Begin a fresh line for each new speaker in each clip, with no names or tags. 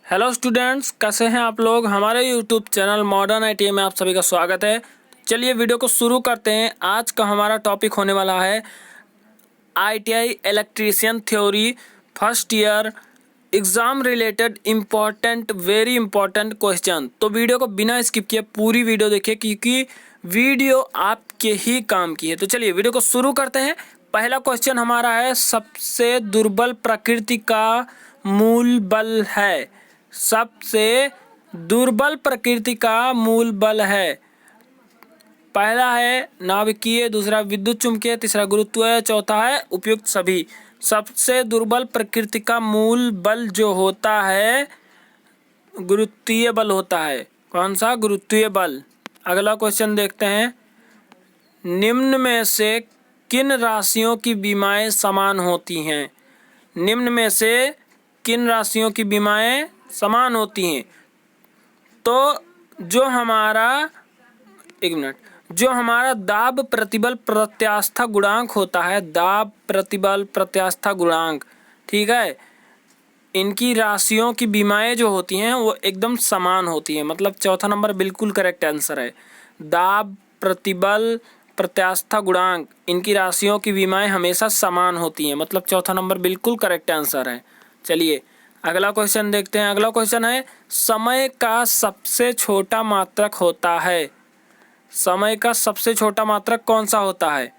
Hello students, कैसे हैं आप लोग। हमारे यूट्यूब चैनल मॉडर्न आईटीआई में आप सभी का स्वागत है। चलिए वीडियो को शुरू करते हैं। आज का हमारा टॉपिक होने वाला है ITI electrician theory first year exam related important very important question. तो वीडियो को बिना स्किप किए पूरी वीडियो देखिए, क्योंकि वीडियो आपके ही काम की है। तो चलिए वीडियो को शुरू करते हैं। पहला क्वेश्चन हमारा है, सबसे दुर्बल प्रकृति का मूल बल है। सबसे दुर्बल प्रकृति का मूल बल है। पहला है नाभिकीय, दूसरा विद्युत चुम्बकीय, तीसरा गुरुत्वीय, चौथा है उपयुक्त सभी। सबसे दुर्बल प्रकृति का मूल बल जो होता है गुरुत्वीय बल होता है। कौन सा? गुरुत्वीय बल। अगला क्वेश्चन देखते हैं, निम्न में से किन राशियों की विमाएं समान होती हैं? निम्न में से किन राशियों की विमाएं समान होती हैं? तो जो हमारा दाब प्रतिबल प्रत्यास्था गुणांक होता है, दाब प्रतिबल प्रत्यास्था गुणांक, ठीक है, इनकी राशियों की विमाएं जो होती हैं वो एकदम समान होती हैं। मतलब चौथा नंबर बिल्कुल करेक्ट आंसर है। दाब प्रतिबल प्रत्यास्था गुणांक, इनकी राशियों की विमाएं हमेशा समान होती हैं। मतलब चौथा नंबर बिल्कुल करेक्ट आंसर है। चलिए अगला क्वेश्चन देखते हैं। अगला क्वेश्चन है, समय का सबसे छोटा मात्रक होता है। समय का सबसे छोटा मात्रक कौन सा होता है?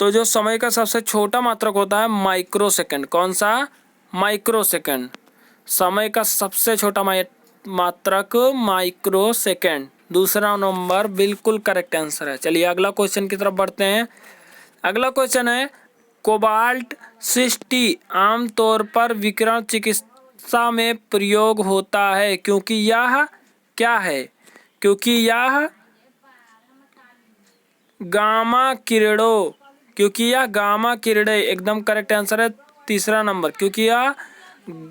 तो जो समय का सबसे छोटा मात्रक होता है माइक्रो सेकंड। कौन सा? Micro second. समय का सबसे छोटा मात्रक माइक्रो सेकंड। दूसरा नंबर बिल्कुल करेक्ट आंसर है। चलिए अगला क्वेश्चन की तरफ बढ़ते हैं। अगला क्वेश्चन है, कोबाल्ट 60 आमतौर पर विकिरण चिकित्सा में प्रयोग होता है क्योंकि यह क्या है? क्योंकि यह गामा किरणों, क्योंकि यह गामा किरणें, एकदम करेक्ट आंसर है तीसरा नंबर, क्योंकि यह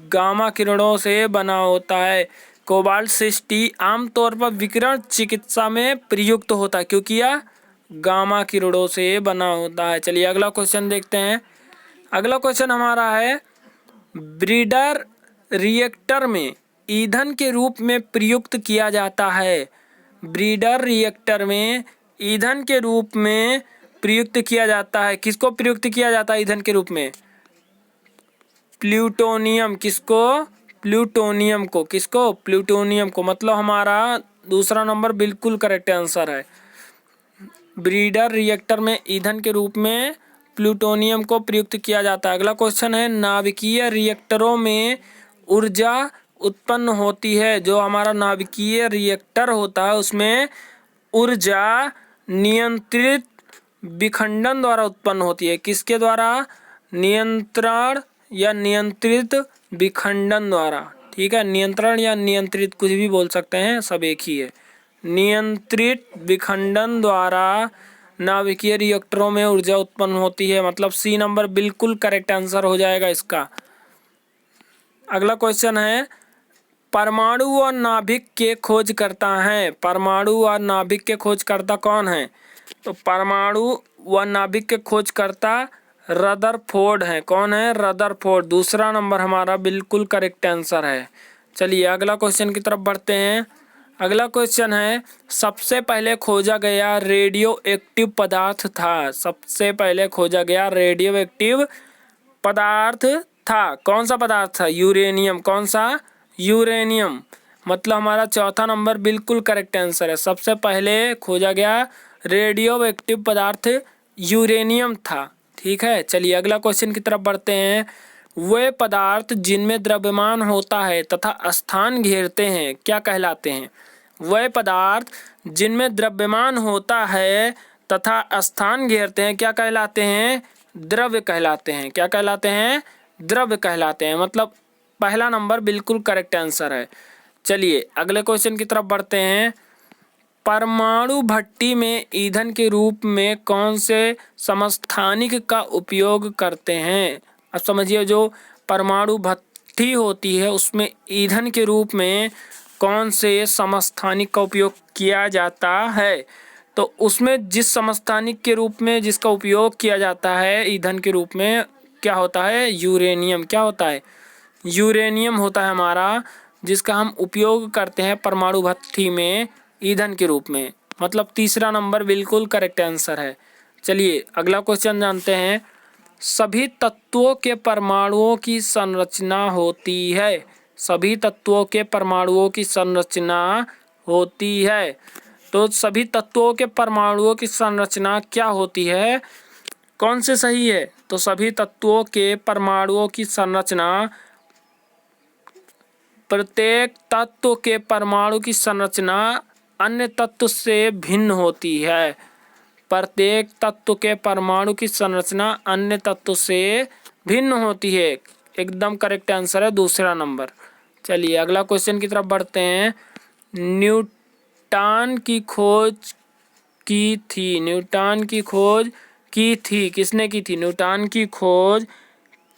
गामा किरणों से बना होता है। कोबाल्ट 60 आमतौर पर विकिरण चिकित्सा में प्रयुक्त होता है क्योंकि यह गामा किरणों से बना होता है। चलिए अगला क्वेश्चन देखते हैं। अगला क्वेश्चन हमारा है, ब्रीडर रिएक्टर में ईंधन के रूप में प्रयुक्त किया जाता है। ब्रीडर रिएक्टर में ईंधन के रूप में प्रयुक्त किया जाता है। किसको प्रयुक्त किया जाता है ईंधन के रूप में? प्लूटोनियम। किसको? प्लूटोनियम को। किसको? प्लूटोनियम को। मतलब हमारा दूसरा नंबर बिल्कुल करेक्ट आंसर है। ब्रीडर रिएक्टर में ईंधन के रूप में प्लूटोनियम को प्रयुक्त किया जाता है। अगला क्वेश्चन है, नाभिकीय रिएक्टरों में ऊर्जा उत्पन्न होती है। जो हमारा नाभिकीय रिएक्टर होता है उसमें ऊर्जा नियंत्रित विखंडन द्वारा उत्पन्न होती है। किसके द्वारा? नियंत्रण या नियंत्रित विखंडन द्वारा। ठीक है, नियंत्रण या नियंत्रित कुछ भी बोल सकते हैं, सब एक ही है। नियंत्रित विखंडन द्वारा नाभिकीय रिएक्टरों में ऊर्जा उत्पन्न होती है। मतलब सी नंबर बिल्कुल करेक्ट आंसर हो जाएगा इसका। अगला क्वेश्चन है, परमाणु और नाभिक के खोजकर्ता हैं। परमाणु और नाभिक के खोजकर्ता कौन हैं? तो परमाणु व नाभिक के खोजकर्ता रदरफोर्ड हैं। कौन है? रदरफोर्ड। दूसरा नंबर हमारा बिल्कुल करेक्ट आंसर है। चलिए अगला क्वेश्चन की तरफ बढ़ते हैं। अगला क्वेश्चन है, सबसे पहले खोजा गया रेडियो एक्टिव पदार्थ था। सबसे पहले खोजा गया रेडियो एक्टिव पदार्थ था। कौन सा पदार्थ था? यूरेनियम। कौन सा? यूरेनियम। मतलब हमारा चौथा नंबर बिल्कुल करेक्ट आंसर है। सबसे पहले खोजा गया रेडियो एक्टिव पदार्थ यूरेनियम था। ठीक है, चलिए अगला क्वेश्चन की तरफ बढ़ते हैं। वे पदार्थ जिनमें द्रव्यमान होता है तथा स्थान घेरते हैं क्या कहलाते हैं? वे पदार्थ जिनमें द्रव्यमान होता है तथा स्थान घेरते हैं क्या कहलाते हैं? द्रव्य कहलाते हैं। क्या कहलाते हैं? द्रव्य कहलाते हैं। मतलब पहला नंबर बिल्कुल करेक्ट आंसर है। चलिए अगले क्वेश्चन की तरफ बढ़ते हैं। परमाणु भट्टी में ईंधन के रूप में कौन से समस्थानिक का उपयोग करते हैं? अब समझिए, जो परमाणु भट्टी होती है उसमें ईंधन के रूप में कौन से समस्थानिक का उपयोग किया जाता है? तो उसमें जिस समस्थानिक के रूप में जिसका उपयोग किया जाता है ईंधन के रूप में, क्या होता है? यूरेनियम। क्या होता है? यूरेनियम होता है हमारा जिसका हम उपयोग करते हैं परमाणु भट्ठी में ईंधन के रूप में। मतलब तीसरा नंबर बिल्कुल करेक्ट आंसर है। चलिए अगला क्वेश्चन जानते हैं। सभी तत्वों के परमाणुओं की संरचना होती है। सभी तत्वों के परमाणुओं की संरचना होती है। तो सभी तत्वों के परमाणुओं की संरचना क्या होती है? कौन से सही है? तो सभी तत्वों के परमाणुओं की संरचना, प्रत्येक तत्व के परमाणु की संरचना अन्य तत्व से भिन्न होती है। प्रत्येक तत्व के परमाणु की संरचना अन्य तत्व से भिन्न होती है। एकदम करेक्ट आंसर है दूसरा नंबर। चलिए अगला क्वेश्चन की तरफ बढ़ते हैं। न्यूटन की खोज की थी। न्यूटन की खोज की थी किसने की थी? न्यूटन की खोज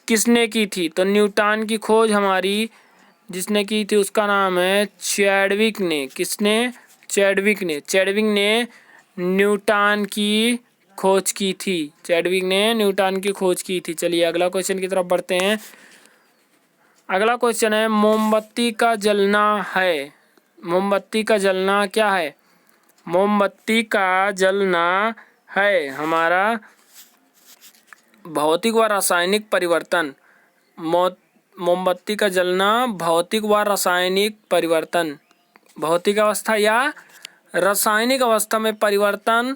किसने की थी? तो न्यूटन की खोज हमारी जिसने की थी उसका नाम है चैडविक ने। किसने? चैडविक ने। चैडविक ने न्यूटन की खोज की थी। चैडविक ने न्यूटन की खोज की थी। चलिए अगला क्वेश्चन की तरफ बढ़ते हैं। अगला क्वेश्चन है मोमबत्ती का जलना है। मोमबत्ती का जलना क्या है? मोमबत्ती का जलना है हमारा भौतिक व रासायनिक परिवर्तन। मोमबत्ती का जलना भौतिक व रासायनिक परिवर्तन, भौतिक अवस्था या रासायनिक अवस्था में परिवर्तन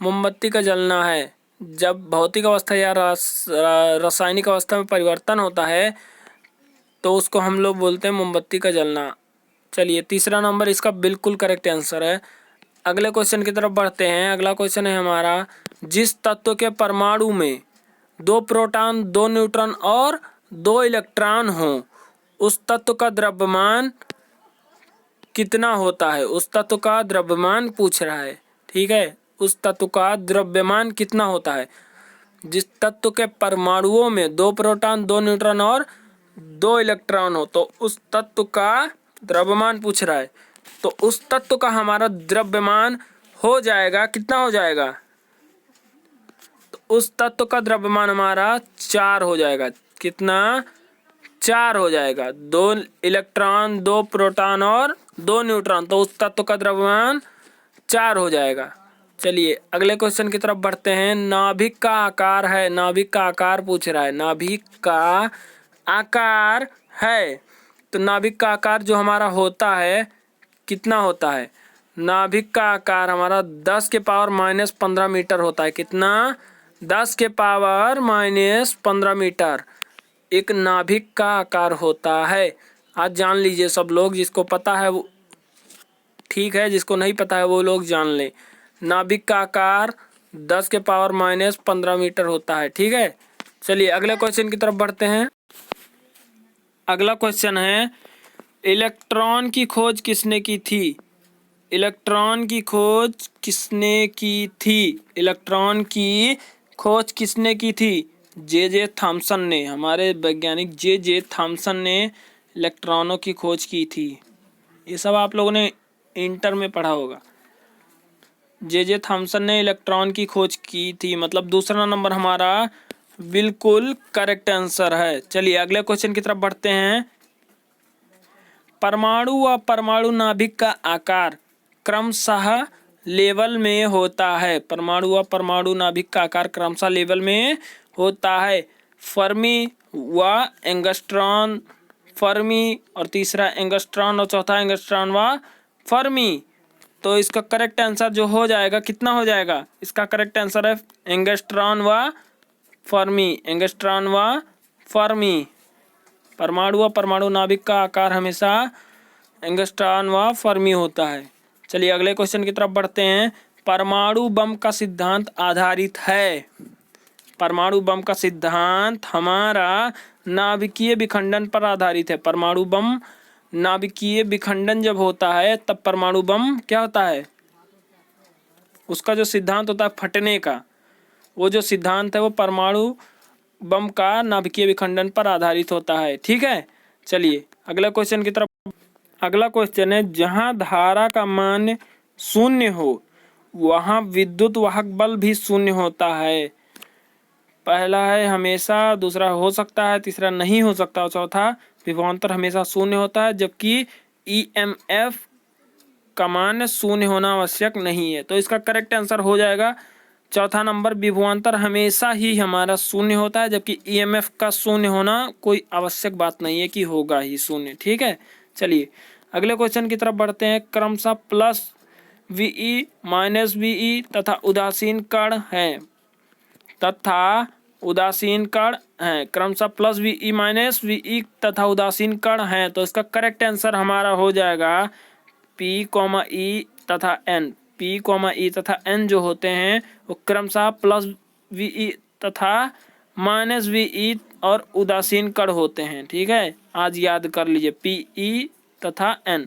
मोमबत्ती का जलना है। जब भौतिक अवस्था या रासायनिक अवस्था में परिवर्तन होता है तो उसको हम लोग बोलते हैं मोमबत्ती का जलना। चलिए तीसरा नंबर इसका बिल्कुल करेक्ट आंसर है। अगले क्वेश्चन की तरफ बढ़ते हैं। अगला क्वेश्चन है हमारा, जिस तत्व के परमाणु में 2 प्रोटॉन 2 न्यूट्रॉन और 2 इलेक्ट्रॉन हो उस तत्व का द्रव्यमान कितना होता है? उस तत्व का द्रव्यमान पूछ रहा है। ठीक है, उस तत्व का द्रव्यमान कितना होता है? जिस तत्व के परमाणुओं में 2 प्रोटॉन 2 न्यूट्रॉन और 2 इलेक्ट्रॉन हो तो उस तत्व का द्रव्यमान पूछ रहा है। तो उस तत्व का हमारा द्रव्यमान हो जाएगा, कितना हो जाएगा? तो उस तत्व का द्रव्यमान हमारा 4 हो जाएगा। कितना? 4 हो जाएगा। 2 इलेक्ट्रॉन 2 प्रोटॉन और 2 न्यूट्रॉन, तो उस तत्व का द्रव्यमान 4 हो जाएगा। चलिए अगले क्वेश्चन की तरफ बढ़ते हैं। नाभिक का आकार है। नाभिक का आकार पूछ रहा है। नाभिक का आकार है तो नाभिक का आकार जो हमारा होता है कितना होता है? नाभिक का आकार हमारा 10 के पावर -15 मीटर होता है। कितना? 10 के पावर -15 मीटर एक नाभिक का आकार होता है। आज जान लीजिए सब लोग, जिसको पता है वो ठीक है, जिसको नहीं पता है वो लोग जान लें। नाभिक का आकार 10 के पावर -15 मीटर होता है। ठीक है, चलिए अगले क्वेश्चन की तरफ बढ़ते हैं। अगला क्वेश्चन है, इलेक्ट्रॉन की खोज किसने की थी? इलेक्ट्रॉन की खोज किसने की थी? इलेक्ट्रॉन की खोज किसने की थी? जे थॉमसन ने। हमारे वैज्ञानिक जे थॉमसन ने इलेक्ट्रॉनों की खोज की थी। ये सब आप लोगों ने इंटर में पढ़ा होगा। जे थॉमसन ने इलेक्ट्रॉन की खोज की थी, मतलब दूसरा नंबर हमारा बिल्कुल करेक्ट आंसर है। चलिए अगले क्वेश्चन की तरफ बढ़ते हैं। परमाणु व परमाणु नाभिक का आकार क्रमशः लेवल में होता है। परमाणु व परमाणु नाभिक का आकार क्रमशः लेवल में होता है। फर्मी व एंगस्ट्रॉन, फर्मी और तीसरा एंगस्ट्रॉन और चौथा एंगस्ट्रॉन व फर्मी। तो इसका करेक्ट आंसर जो हो जाएगा कितना हो जाएगा? इसका करेक्ट आंसर है एंगस्ट्रॉन व फर्मी। एंगस्ट्रॉन व फर्मी। परमाणु व परमाणु नाभिक का आकार हमेशा एंगस्ट्रॉन व फर्मी होता है। चलिए अगले क्वेश्चन की तरफ बढ़ते हैं। परमाणु बम का सिद्धांत आधारित है। परमाणु बम का सिद्धांत हमारा नाभिकीय विखंडन पर आधारित है। परमाणु बम नाभिकीय विखंडन जब होता है तब परमाणु बम क्या होता है? उसका जो सिद्धांत होता है फटने का, वो जो सिद्धांत है वो परमाणु बम का नाभिकीय विखंडन पर आधारित होता है। ठीक है, चलिए अगला क्वेश्चन की तरफ। अगला क्वेश्चन है, जहां धारा का मान 0 हो वहां विद्युत वाहक बल भी 0 होता है। पहला है हमेशा, दूसरा हो सकता है, तीसरा नहीं हो सकता और चौथा विभवांतर हमेशा शून्य होता है, जबकि EMF का मान शून्य होना आवश्यक नहीं है। तो इसका करेक्ट आंसर हो जाएगा चौथा नंबर, विभवांतर हमेशा ही हमारा शून्य होता है, जबकि EMF का शून्य होना कोई आवश्यक बात नहीं है कि होगा ही शून्य। ठीक है, चलिए अगले क्वेश्चन की तरफ बढ़ते हैं। क्रमशः प्लस VE माइनस VE तथा उदासीन कण है क्रमशः प्लस VE माइनस VE तथा उदासीन कण है। तो इसका करेक्ट आंसर हमारा हो जाएगा P, E तथा N। P, E तथा N जो होते हैं वो क्रमशः प्लस VE तथा माइनस VE और उदासीन कण होते हैं। ठीक है, आज याद कर लीजिए PE तथा N।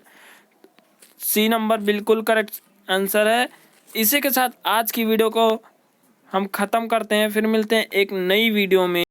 C नंबर बिल्कुल करेक्ट आंसर है। इसी के साथ आज की वीडियो को हम ख़त्म करते हैं, फिर मिलते हैं एक नई वीडियो में।